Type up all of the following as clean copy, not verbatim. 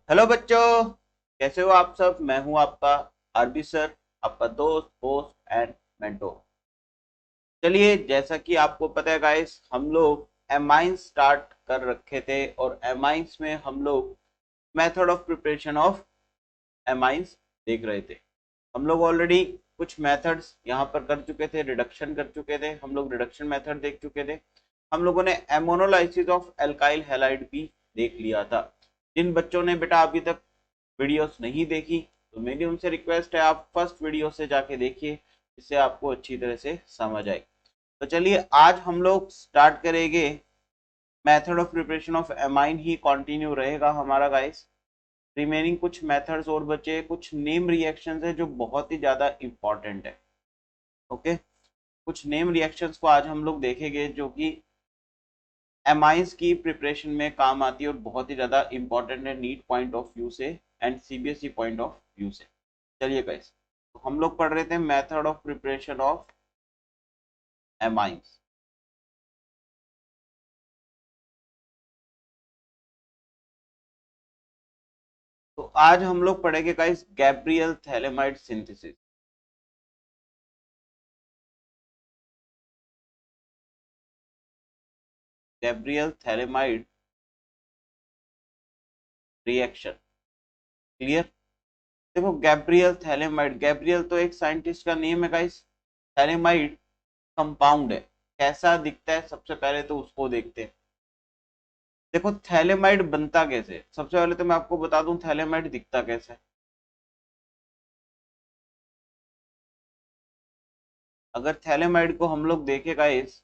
Hello बच्चों, कैसे हो आप सब। मैं हूं आपका आरबी सर, आपका दोस्त होस्ट एंड मेंटोर। चलिए, जैसा कि आपको पता है गाइस, हम लोग एमाइंस स्टार्ट कर रखे थे और एमाइंस में हम लोग method of preparation of amines देख रहे थे। हम लोग ऑलरेडी कुछ मेथड्स यहाँ पर कर चुके थे, रिडक्शन कर चुके थे, हम लोग रिडक्शन मेथड देख चुके थे। हम लोगों ने एमोनोलाइसिस ऑफ एल्काइल हैलाइड भी देख लिया था। जिन बच्चों ने बेटा अभी तक वीडियोस नहीं देखी, तो मेरी उनसे रिक्वेस्ट है आप फर्स्ट वीडियो से जाके देखिए, जिससे आपको अच्छी तरह से समझ आए। तो चलिए, आज हम लोग स्टार्ट करेंगे। Method of preparation of amine he continue रहेगा हमारा गाइस। रिमेनिंग कुछ मेथड्स और बचे, कुछ नेम रिएक्शंस है जो बहुत ही ज्यादा इंपॉर्टेंट है। ओके, कुछ नेम रिएक्शंस को आज हम लोग देखेंगे जो कि एमाइंस की प्रिपरेशन में काम आती है और बहुत ही ज्यादा इंपॉर्टेंट है नीट पॉइंट ऑफ व्यू से and CBSE point of view से। चलिए गाइस, तो हम लोग पढ़ रहे थे method of preparation of amines. तो आज हम लोग पढ़ेंगे guys Gabriel phthalimide synthesis. Gabriel phthalimide reaction. Clear. देखो, गैब्रियल थैलेमाइड, गैब्रियल तो एक साइंटिस्ट का नेम है गाइस। थैलेमाइड कंपाउंड है। कैसा दिखता है सबसे पहले तो उसको देखते हैं। देखो, थैलेमाइड बनता कैसे, सबसे पहले तो मैं आपको बता दूं थैलेमाइड दिखता कैसे है। अगर थैलेमाइड को हम लोग देखे गाइस,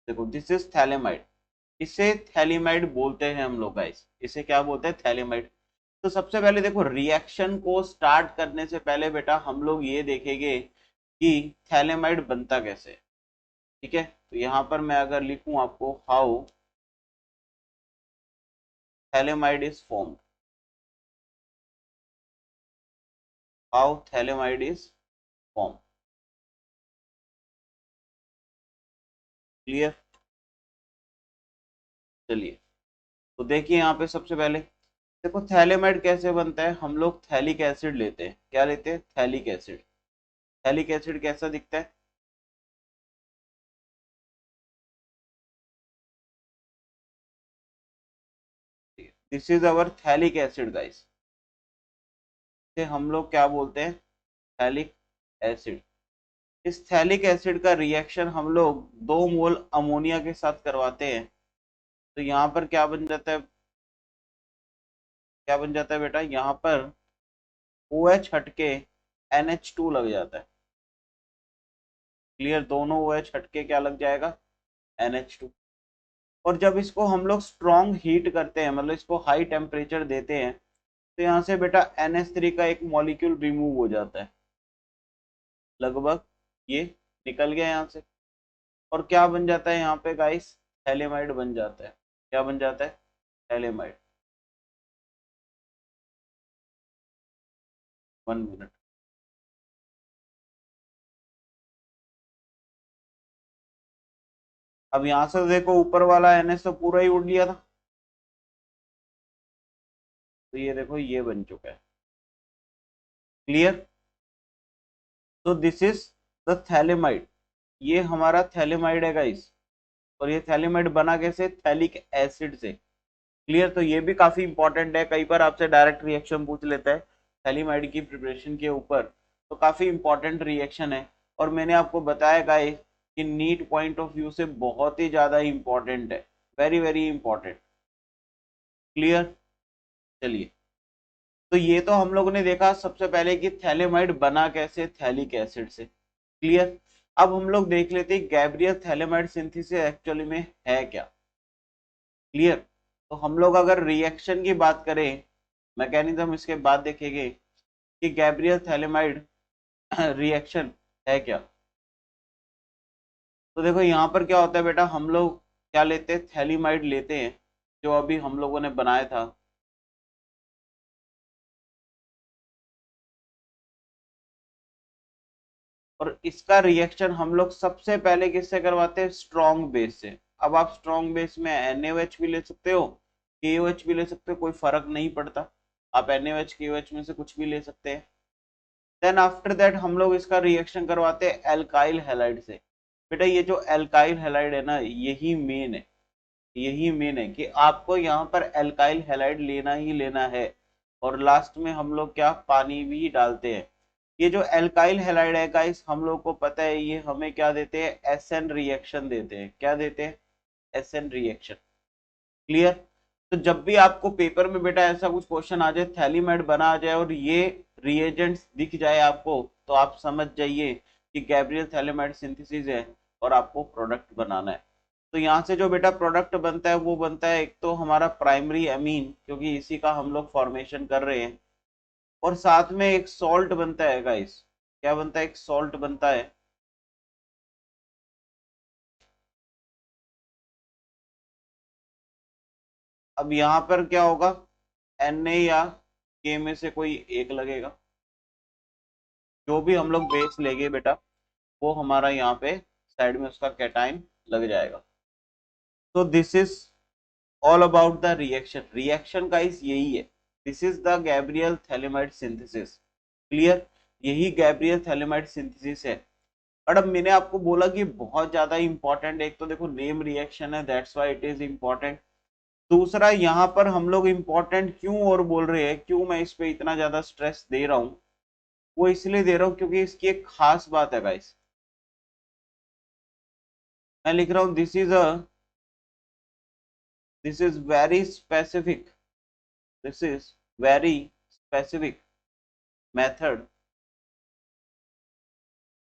देखो दिस इज थैलेमाइड। इसे थैलेमाइड बोलते हैं हम लोग गाइस, इसे क्या बोलते हैं, थैलेमाइड। तो सबसे पहले देखो, रिएक्शन को स्टार्ट करने से पहले बेटा हम लोग ये देखेंगे कि थैलेमाइड बनता कैसे। ठीक है, तो यहाँ पर मैं अगर लिखूं आपको, how phthalimide is formed, how phthalimide is form. Clear. चलिए, तो देखिए यहाँ पे सबसे पहले देखो थैलेमाइड कैसे बनता है। हम लोग थैलिक एसिड लेते हैं। क्या लेते हैं, थैलिक एसिड। थैलिक एसिड कैसा दिखता है, this is our phthalic acid guys. इसे हम लोग क्या बोलते हैं, थैलिक एसिड। इस थैलिक एसिड का रिएक्शन हम लोग 2 मोल अमोनिया के साथ करवाते हैं। तो यहाँ पर क्या बन जाता है, क्या बन जाता है बेटा, यहाँ पर OH हट के NH2 लग जाता है। क्लियर, दोनों OH हट के क्या लग जाएगा, NH2। और जब इसको हम लोग स्ट्रॉन्ग हीट करते हैं, मतलब इसको हाई टेम्परेचर देते हैं, तो यहाँ से बेटा NH3 का एक मॉलिक्यूल रिमूव हो जाता है लगभग, ये निकल गया यहाँ से। और क्या बन जाता है यहाँ पे गाइस, थैलेमाइड बन जाता है। क्या बन जाता है, थैलेमाइड। 1 मिनट। अब यहाँ से देखो, ऊपर वाला NH तो पूरा ही उड़ लिया था, तो ये देखो ये बन चुका है। क्लियर। तो दिस इज द थैलेमाइड। ये हमारा थैलेमाइड है गाइस। और ये थैलेमाइड बना कैसे, थैलिक एसिड से। क्लियर। तो ये भी काफी इंपॉर्टेंट है, कई बार आपसे डायरेक्ट रिएक्शन पूछ लेता है थैलेमाइड की प्रिपरेशन के ऊपर। तो काफी इंपॉर्टेंट रिएक्शन है। और मैंने आपको बताया गाइस कि नीट पॉइंट ऑफ व्यू से बहुत ही ज्यादा इंपॉर्टेंट है, वेरी वेरी इंपॉर्टेंट। क्लियर। चलिए, तो ये तो हम लोगों ने देखा सबसे पहले कि थैलेमाइड बना कैसे, थैलिक एसिड से। क्लियर। अब हम लोग देख लेते हैं गैब्रियल थैलेमाइड सिंथेसिस एक्चुअली में है क्या। क्लियर। तो हम लोग अगर रिएक्शन की बात करें, मैकेनिज्म इसके बाद देखेंगे कि गैब्रियल थैलेमाइड रिएक्शन है क्या। तो देखो यहाँ पर क्या होता है बेटा, हम लोग क्या लेते हैं, थैलीमाइड लेते हैं, जो अभी हम लोगों ने बनाया था। और इसका रिएक्शन हम लोग सबसे पहले किससे करवाते हैं, स्ट्रॉन्ग बेस से। अब आप स्ट्रॉन्ग बेस में NaOH भी ले सकते हो, KOH भी ले सकते हो, कोई फर्क नहीं पड़ता, आप NaOH KOH में से कुछ भी ले सकते हैं। देन आफ्टर दैट हम लोग इसका रिएक्शन करवाते हैं एल्काइल हैलाइड से। बेटा ये जो एल्काइल हैलाइड है ना, यही मेन है, यही मेन है कि आपको यहाँ पर एल्काइल हैलाइड लेना ही लेना है। और लास्ट में हम लोग क्या, पानी भी डालते हैं। ये जो एल्काइल हैलाइड है गाइस, हम लोग को पता है ये हमें क्या देते हैं, SN रिएक्शन देते हैं। क्या देते हैं, SN रिएक्शन। क्लियर। तो जब भी आपको पेपर में बेटा ऐसा कुछ क्वेश्चन आ जाए, थैलीमेड बना आ जाए और ये रिएजेंट्स दिख जाए आपको, तो आप समझ जाइए कि गैब्रियल थैलीमेड सिंथेसिस है और आपको प्रोडक्ट बनाना है। तो यहाँ से जो बेटा प्रोडक्ट बनता है वो बनता है एक तो हमारा प्राइमरी अमीन, क्योंकि इसी का हम लोग फॉर्मेशन कर रहे हैं, और साथ में एक सॉल्ट बनता है गाइस। क्या बनता है, एक सॉल्ट बनता है। अब यहाँ पर क्या होगा, Na या K में से कोई एक लगेगा, जो भी हम लोग बेस लेंगे बेटा वो हमारा यहाँ पे साइड में उसका कैटाइन लग जाएगा। तो this is all about the reaction. Reaction guys यही है, this is the Gabriel phthalimide synthesis. Clear, यही गैब्रियल थैलेमाइड सिंथेसिस है। और अब मैंने आपको बोला कि बहुत ज्यादा इंपॉर्टेंट, एक तो देखो नेम रिएक्शन है, that's why it is important. दूसरा यहाँ पर हम लोग इंपॉर्टेंट क्यों और बोल रहे हैं, क्यों मैं इस पे इतना ज्यादा स्ट्रेस दे रहा हूँ, वो इसलिए दे रहा हूँ क्योंकि इसकी एक खास बात है गाइस। मैं लिख रहा हूँ this is very specific, this is very specific method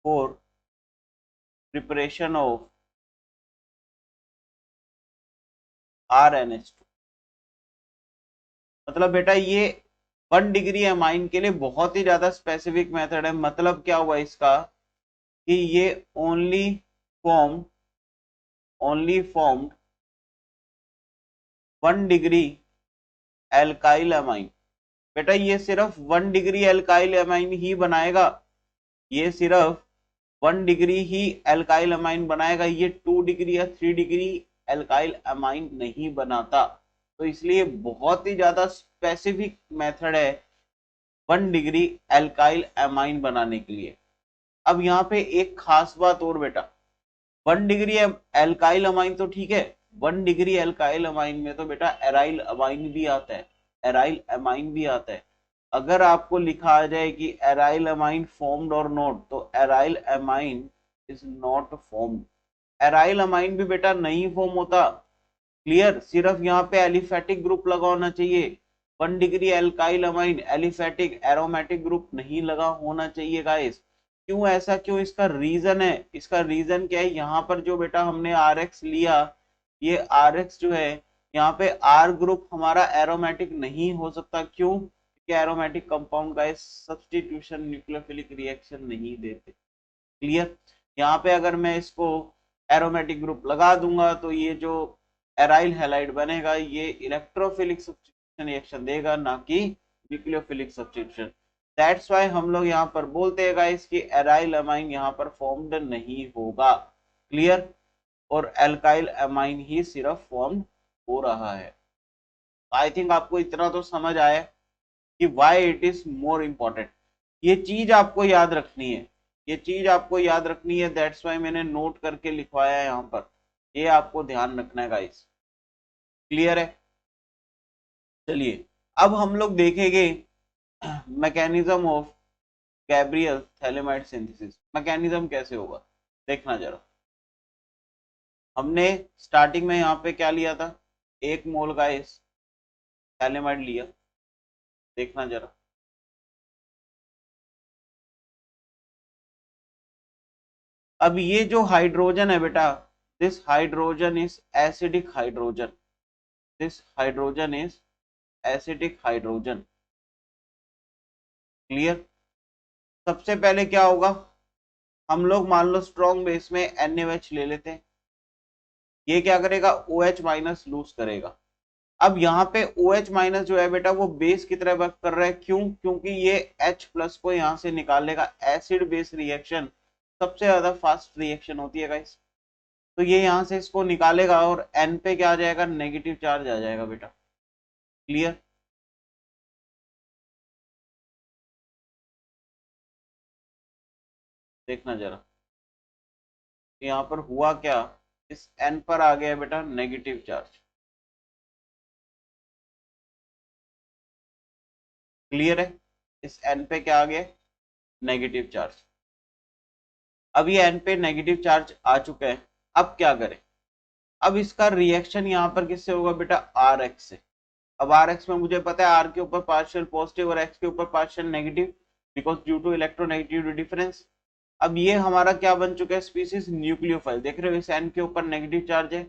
for preparation of RNH2। मतलब बेटा ये 1 डिग्री अमाइन के लिए बहुत ही ज्यादा स्पेसिफिक मेथड है। मतलब क्या हुआ इसका, कि ये only form only formed 1 degree alkyl amine. बेटा ये सिर्फ 1 डिग्री एल्काइल अमाइन ही बनाएगा, ये सिर्फ 1 डिग्री ही एल्काइल अमाइन बनाएगा, ये 2 डिग्री या 3 डिग्री एल्काइल अमाइन नहीं बनाता। तो इसलिए बहुत ही ज्यादा स्पेसिफिक मेथड है 1 डिग्री एल्काइल अमाइन बनाने के लिए। अब यहाँ पे एक खास बात और बेटा, 1 डिग्री एल्काइल अमाइन तो ठीक है, 1 डिग्री एल्काइल अमाइन में तो बेटा एराइल अमाइन भी आता है, एराइल अमाइन भी आता है। अगर आपको लिखा आ जाए कि एराइल अमाइन फॉर्म्ड और नॉट, तो aryl amine is not formed. Aryl amine भी बेटा नहीं फॉर्म होता। क्लियर, सिर्फ यहाँ पे एलिफेटिक ग्रुप लगा होना चाहिए। 1 degree alkyl amine aliphatic aromatic group नहीं लगा होना चाहिए गाइस। क्यों ऐसा, क्यों, इसका रीजन है, इसका रीजन क्या है, यहाँ पर जो बेटा हमने RX लिया, ये RX जो है यहाँ पे R ग्रुप हमारा एरोमेटिक नहीं हो सकता। क्यों, क्योंकि aromatic compound guys substitution nucleophilic reaction नहीं देते। क्लियर, यहाँ पे अगर मैं इसको एरोमेटिक ग्रुप लगा दूंगा तो ये जो एराइल हैलाइड बनेगा ये इलेक्ट्रोफिलिक सब्स्टिट्यूशन रिएक्शन देगा, ना कि न्यूक्लियोफिलिक सब्स्टिट्यूशन। दैट्स व्हाई हम लोग यहाँ पर बोलते हैं गाइस कि एराइल अमाइन यहाँ पर फॉर्म्ड नहीं होगा। क्लियर, और एल्काइल अमाइन ही सिर्फ फॉर्म हो रहा है। आई थिंक आपको इतना तो समझ आया कि why it is more important. ये चीज आपको याद रखनी है, ये चीज आपको याद रखनी है, दैट्स व्हाई मैंने नोट करके लिखवाया है यहाँ पर, ये आपको ध्यान रखना है गाइस। क्लियर है। चलिए अब हम लोग देखेंगे mechanism of Gabriel phthalimide synthesis. Mechanism कैसे होगा देखना जरा। हमने स्टार्टिंग में यहाँ पे क्या लिया था, 1 मोल का इस थैलेमाइड लिया, देखना जरा। अब ये जो हाइड्रोजन है बेटा, this hydrogen is acidic hydrogen, this hydrogen is acidic hydrogen. Clear, सबसे पहले क्या होगा, हम लोग मान लो स्ट्रॉन्ग बेस में NaOH ले लेते हैं, ये क्या करेगा, OH माइनस लूज करेगा। अब यहाँ पे OH माइनस जो है बेटा वो बेस की तरह वर्क कर रहा है। क्यों, क्योंकि ये H प्लस को यहाँ से निकालेगा, एसिड बेस रिएक्शन सबसे ज्यादा फास्ट रिएक्शन होती है गाइस। तो ये यहाँ से इसको निकालेगा और एन पे क्या आ जाएगा, नेगेटिव चार्ज आ जाएगा बेटा। क्लियर? देखना जरा यहाँ पर हुआ क्या, इस एन पर आ गया बेटा नेगेटिव चार्ज। क्लियर है? इस एन पे क्या आ गया, नेगेटिव चार्ज। अब ये एन पे नेगेटिव चार्ज आ चुका है। अब क्या करें, अब इसका रिएक्शन यहाँ पर किससे होगा बेटा, आर एक्स से। अब आर एक्स में मुझे पता है आर के ऊपर पार्शियल पॉजिटिव और एक्स के ऊपर partial negative, because due to electronegative difference. अब ये हमारा क्या बन चुका है, स्पीसीज न्यूक्लियोफाइल। देख रहे हो इस एन के ऊपर नेगेटिव चार्ज है,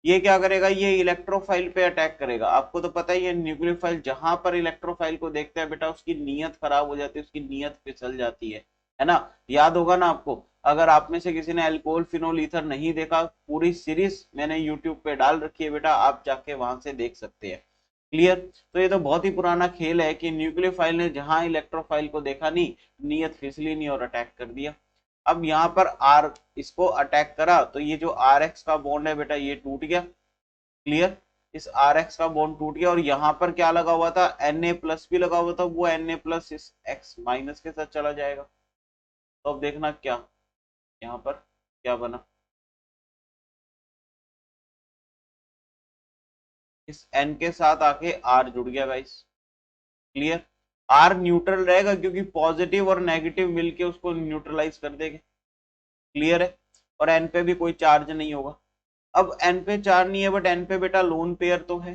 ये क्या करेगा, ये इलेक्ट्रोफाइल पे अटैक करेगा। आपको तो पता ही है न्यूक्लियोफाइल जहां पर इलेक्ट्रोफाइल को देखता है बेटा उसकी नीयत खराब हो जाती है, उसकी नीयत फिसल जाती है ना। याद होगा ना आपको, अगर आप में से किसी ने अल्कोहल फिनोल ईथर नहीं देखा, पूरी सीरीज मैंने यूट्यूब पे डाल रखी है बेटा, आप जाके वहां से देख सकते हैं। क्लियर? तो ये तो बहुत ही पुराना खेल है कि न्यूक्लियोफाइल ने जहां इलेक्ट्रोफाइल को देखा नहीं, नीयत फिसली नहीं और अटैक कर दिया। अब यहाँ पर आर इसको अटैक करा तो ये जो आर एक्स का बॉन्ड है बेटा ये टूट गया। क्लियर? इस आर एक्स का बॉन्ड टूट गया और यहाँ पर क्या लगा हुआ था, Na प्लस भी लगा हुआ था, वो Na प्लस इस एक्स माइनस के साथ चला जाएगा। तो अब देखना क्या यहाँ पर क्या बना, इस N के साथ आके R जुड़ गया गाइस। क्लियर? R न्यूट्रल रहेगा क्योंकि पॉजिटिव और नेगेटिव मिलके उसको न्यूट्रलाइज कर देंगे। क्लियर है? और N पे भी कोई चार्ज नहीं होगा। अब N पे चार्ज नहीं है बट N पे बेटा लोन पेयर तो है।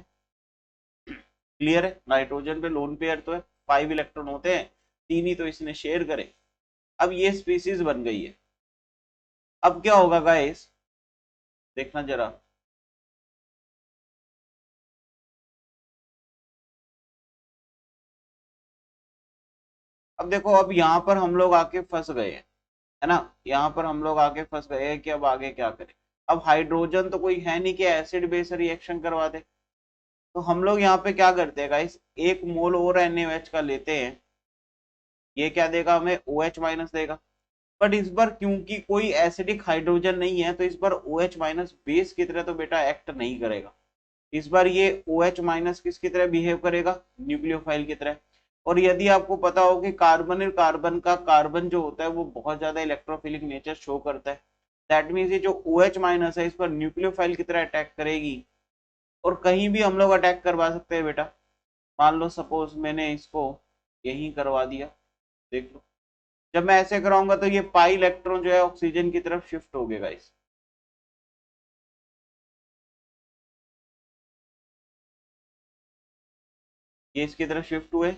क्लियर है? नाइट्रोजन पे लोन पेयर तो है, 5 इलेक्ट्रॉन होते हैं, 3 ही तो इसने शेयर करे। अब ये स्पीसीज बन गई है। अब क्या होगा गाइस, देखना जरा, अब देखो अब यहाँ पर हम लोग आके फंस गए हैं, है ना। यहाँ पर हम लोग आके फंस गए हैं कि अब आगे क्या करें। अब हाइड्रोजन तो कोई है नहीं कि एसिड बेस रिएक्शन करवा दे, तो हम लोग यहाँ पे क्या करते हैं गाइस, 1 मोल और NaOH का लेते हैं। ये क्या देगा हमें, OH माइनस देगा। बट इस बार क्योंकि कोई एसिडिक हाइड्रोजन नहीं है तो इस बार OH माइनस बेस की तरह तो बेटा एक्ट नहीं करेगा। इस बार ये OH माइनस किसकी तरह बिहेव करेगा, न्यूक्लियोफाइल की तरह। और यदि आपको पता हो कि कार्बन कार्बन का कार्बन जो होता है वो बहुत ज्यादा इलेक्ट्रोफिलिक नेचर शो करता है, दैट मीन्स ये जो OH माइनस है इस पर न्यूक्लियोफाइल की तरह अटैक करेगी। और कहीं भी हम लोग अटैक करवा सकते हैं बेटा। मान लो सपोज मैंने इसको यहीं करवा दिया, देख लो जब मैं ऐसे कराऊंगा तो ये पाई इलेक्ट्रॉन जो है ऑक्सीजन की तरफ शिफ्ट हो गएगा इस, ये इसकी तरफ शिफ्ट हुए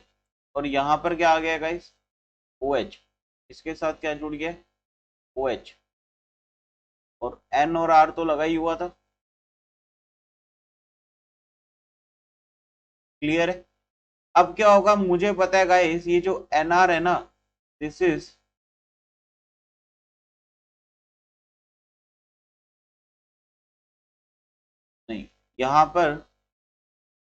और यहाँ पर क्या आ गया गाइस, OH। इसके साथ क्या जुड़ गया, OH। और N और R तो लगा ही हुआ था। क्लियर है? अब क्या होगा मुझे पता है गाइस, ये जो NR है ना, दिस इज, नहीं, यहाँ पर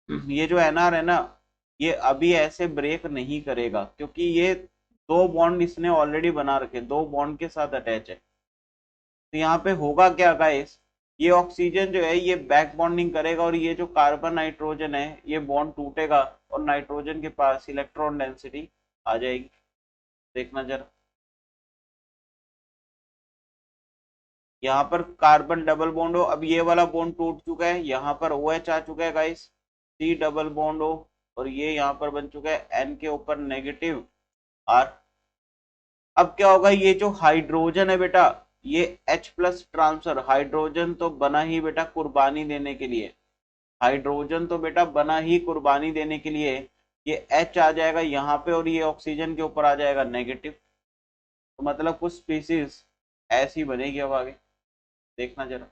ये जो NR है ना, ये अभी ऐसे ब्रेक नहीं करेगा क्योंकि ये 2 बॉन्ड इसने ऑलरेडी बना रखे, 2 बॉन्ड के साथ अटैच है। तो यहाँ पे होगा क्या गाइस, ये ऑक्सीजन जो है ये बैक बॉन्डिंग करेगा और ये जो कार्बन नाइट्रोजन है ये बॉन्ड टूटेगा और नाइट्रोजन के पास इलेक्ट्रॉन डेंसिटी आ जाएगी। देखना जरा, यहाँ पर कार्बन डबल बॉन्ड हो, अब ये वाला बॉन्ड टूट चुका है, यहाँ पर OH आ चुका है गाइस, C डबल बॉन्ड हो, और ये यहाँ पर बन चुका है N के ऊपर नेगेटिव R। अब क्या होगा, ये जो हाइड्रोजन है बेटा ये H प्लस ट्रांसफर, हाइड्रोजन तो बना ही बेटा कुर्बानी देने के लिए, हाइड्रोजन तो बेटा बना ही कुर्बानी देने के लिए, ये H आ जाएगा यहाँ पे और ये ऑक्सीजन के ऊपर आ जाएगा नेगेटिव। तो मतलब कुछ स्पीसीज ऐसी बनेगी अब आगे, देखना जरा।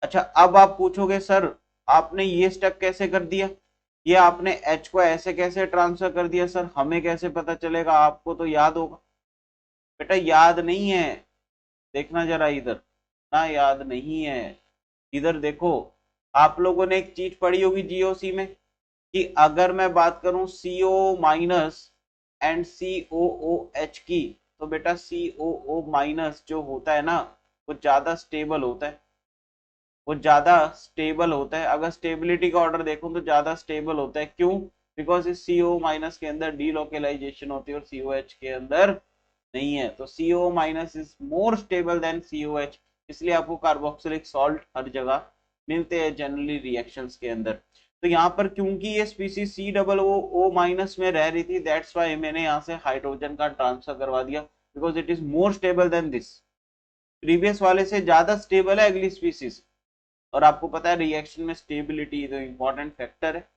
अच्छा अब आप पूछोगे सर आपने ये स्टेप कैसे कर दिया, ये आपने H को ऐसे कैसे ट्रांसफर कर दिया सर, हमें कैसे पता चलेगा, आपको तो याद होगा। बेटा याद नहीं है, देखना जरा इधर, ना याद नहीं है, इधर देखो। आप लोगों ने एक चीज पढ़ी होगी जीओसी में कि अगर मैं बात करूं CO माइनस एंड COOH की, तो बेटा COO माइनस जो होता है ना वो ज्यादा स्टेबल होता है, वो ज्यादा स्टेबल होता है। अगर स्टेबिलिटी का ऑर्डर देखो तो ज्यादा स्टेबल होता है। क्यों? बिकॉज इस CO माइनस के अंदर डीलोकेलाइजेशन होती है और COH के अंदर नहीं है। तो CO minus is more stable then COH, इसलिए आपको कार्बोक्सिलिक सॉल्ट हर जगह मिलते हैं जनरली रिएक्शंस के अंदर। तो यहाँ पर क्योंकि ये स्पीसीज COO माइनस में रह रही थी, दैट्स वाई मैंने यहाँ से हाइड्रोजन का ट्रांसफर करवा दिया, because it is more stable then this. Previous वाले से ज्यादा स्टेबल है अगली स्पीसीज, और आपको पता है रिएक्शन में स्टेबिलिटी तो इंपॉर्टेंट फैक्टर है।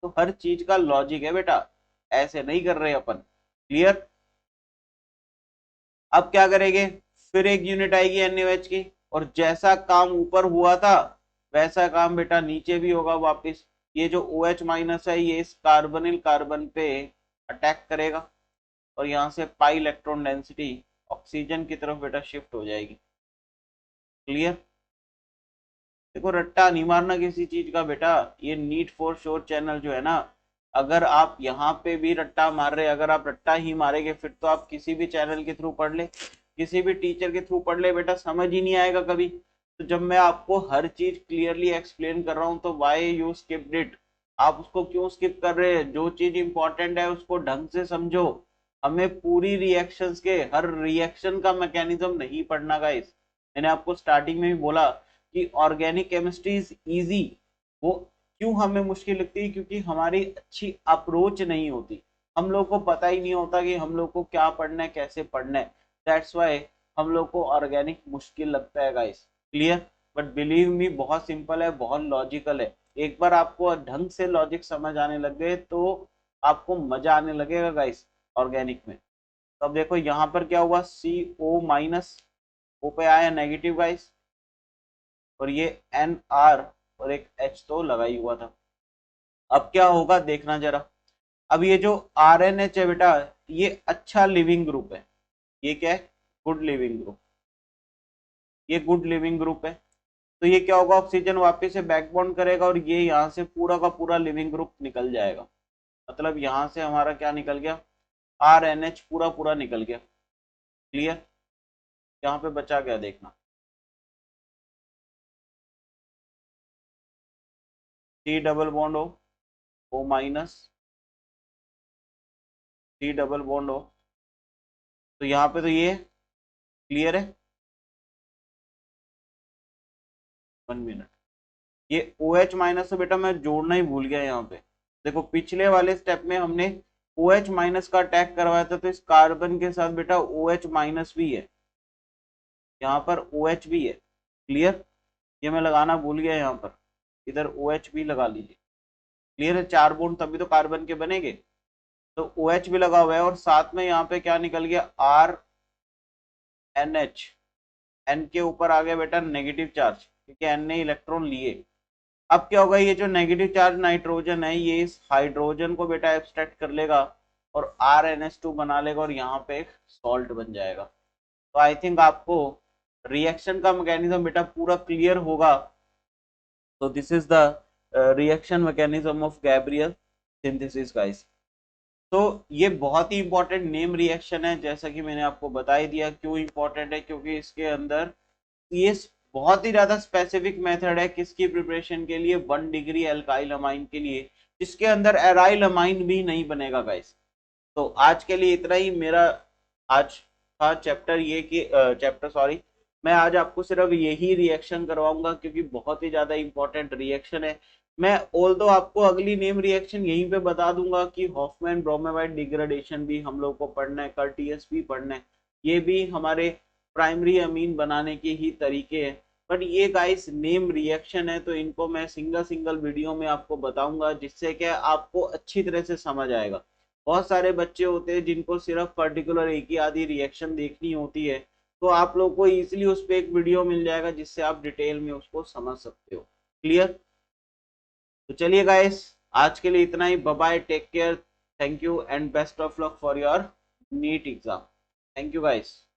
तो हर चीज का लॉजिक है बेटा, ऐसे नहीं कर रहे अपन। क्लियर? अब क्या करेंगे, फिर एक यूनिट आएगी NaOH की, और जैसा काम ऊपर हुआ था वैसा काम बेटा नीचे भी होगा वापस। ये जो OH माइनस है ये इस कार्बोनिल कार्बन पे अटैक करेगा, और यहाँ से पाई इलेक्ट्रॉन डेंसिटी ऑक्सीजन की तरफ बेटा शिफ्ट हो जाएगी। क्लियर? देखो रट्टा नहीं मारना किसी चीज का बेटा, ये नीट फॉर श्योर चैनल जो है ना, अगर आप यहाँ पे भी रट्टा मार रहे, अगर आप रट्टा ही मारेंगे फिर तो आप किसी भी चैनल के थ्रू पढ़ ले, किसी भी टीचर के थ्रू पढ़ ले बेटा, समझ ही नहीं आएगा कभी। तो जब मैं आपको हर चीज क्लियरली एक्सप्लेन कर रहा हूँ तो वाई यू स्किप्ड इट, आप उसको क्यों स्किप कर रहे हैं? जो चीज इंपॉर्टेंट है उसको ढंग से समझो। हमें पूरी रिएक्शंस के हर रिएक्शन का मैकेनिज्म नहीं पढ़ना गाइस। मैंने आपको स्टार्टिंग में भी बोला कि ऑर्गेनिक केमिस्ट्री इज इजी। वो क्यों हमें मुश्किल लगती है? क्योंकि हमारी अच्छी अप्रोच नहीं होती, हम लोग को पता ही नहीं होता कि हम लोग को क्या पढ़ना है, कैसे पढ़ना है। दैट्स वाई हम लोग को ऑर्गेनिक मुश्किल लगता है guys. Clear? But believe me बहुत सिंपल है, बहुत लॉजिकल है। एक बार आपको ढंग से लॉजिक समझ आने लग गए तो आपको मजा आने लगेगा गाइस ऑर्गेनिक में। तो अब देखो यहाँ पर क्या हुआ, CO माइनस ओ पे आया नेगेटिव गाइस, और ये NR और एक H तो लगा ही हुआ था। अब क्या होगा देखना जरा। अब ये जो RNH है बेटा ये अच्छा लिविंग ग्रुप है, ये क्या है, गुड लिविंग ग्रुप, ये गुड लिविंग ग्रुप है। तो ये क्या होगा, ऑक्सीजन वापस से बैकबॉन्ड करेगा और ये यहाँ से पूरा का पूरा लिविंग ग्रुप निकल जाएगा। मतलब यहाँ से हमारा क्या निकल गया, RNH पूरा पूरा निकल गया। क्लियर? यहाँ पे बचा क्या देखना, C double bond O minus, C double bond O। तो यहाँ पे तो ये क्लियर है, 1 मिनट। ये OH माइनस तो बेटा मैं जोड़ना ही भूल गया यहाँ पे। देखो पिछले वाले स्टेप में हमने OH माइनस का अटैक करवाया था, तो इस कार्बन के साथ बेटा OH माइनस भी है, यहाँ पर OH भी है। क्लियर? ये मैं लगाना भूल गया यहाँ पर, इधर OH भी लगा लीजिए। क्लियर है? 4 बॉन्ड तभी तो कार्बन के बनेंगे। तो OH भी लगा हुआ है और साथ में यहाँ पे क्या निकल गया, RNH। N के ऊपर आ गया बेटा नेगेटिव चार्ज, क्योंकि N ने इलेक्ट्रॉन लिए। अब क्या होगा, ये जो नेगेटिव चार्ज नाइट्रोजन है ये इस हाइड्रोजन को बेटा एब्स्ट्रैक्ट कर लेगा और RnH2 बना लेगा और यहाँ पे एक सॉल्ट बन जाएगा। तो आई थिंक आपको रिएक्शन का मैकेनिज्म बेटा पूरा क्लियर होगा। तो this is the reaction mechanism of Gabriel synthesis guys. तो ये बहुत ही इंपॉर्टेंट नेम रिएक्शन है, जैसा कि मैंने आपको बता ही दिया। क्यों इंपॉर्टेंट है? क्योंकि इसके अंदर ये बहुत ही ज्यादा स्पेसिफिक मेथड है किसकी प्रिपरेशन के लिए, 1 डिग्री एल्काइल अमाइन के लिए, जिसके अंदर एराइल अमाइन भी नहीं बनेगा गाइस। तो आज के लिए इतना ही मेरा आज था चैप्टर, ये कि चैप्टर सॉरी, मैं आज आपको सिर्फ यही रिएक्शन करवाऊंगा क्योंकि बहुत ही ज्यादा इंपॉर्टेंट रिएक्शन है। मैं ऑल्दो आपको अगली नेम रिएक्शन यहीं पे बता दूंगा कि हॉफमैन ब्रोमेवाइड डिग्रेडेशन भी हम लोग को पढ़ना है, कर्टियस भी पढ़ना है, ये भी हमारे प्राइमरी अमीन बनाने के ही तरीके हैं। बट ये गाइस नेम रिएक्शन है तो इनको मैं सिंगल सिंगल वीडियो में आपको बताऊंगा, जिससे कि आपको अच्छी तरह से समझ आएगा। बहुत सारे बच्चे होते हैं जिनको सिर्फ पर्टिकुलर एक ही आधी रिएक्शन देखनी होती है, तो आप लोग को इजीली उस पर एक वीडियो मिल जाएगा जिससे आप डिटेल में उसको समझ सकते हो। क्लियर? तो चलिए गाइस आज के लिए इतना ही, bye bye, take care, thank you and best of luck for your NEET exam. Thank you guys.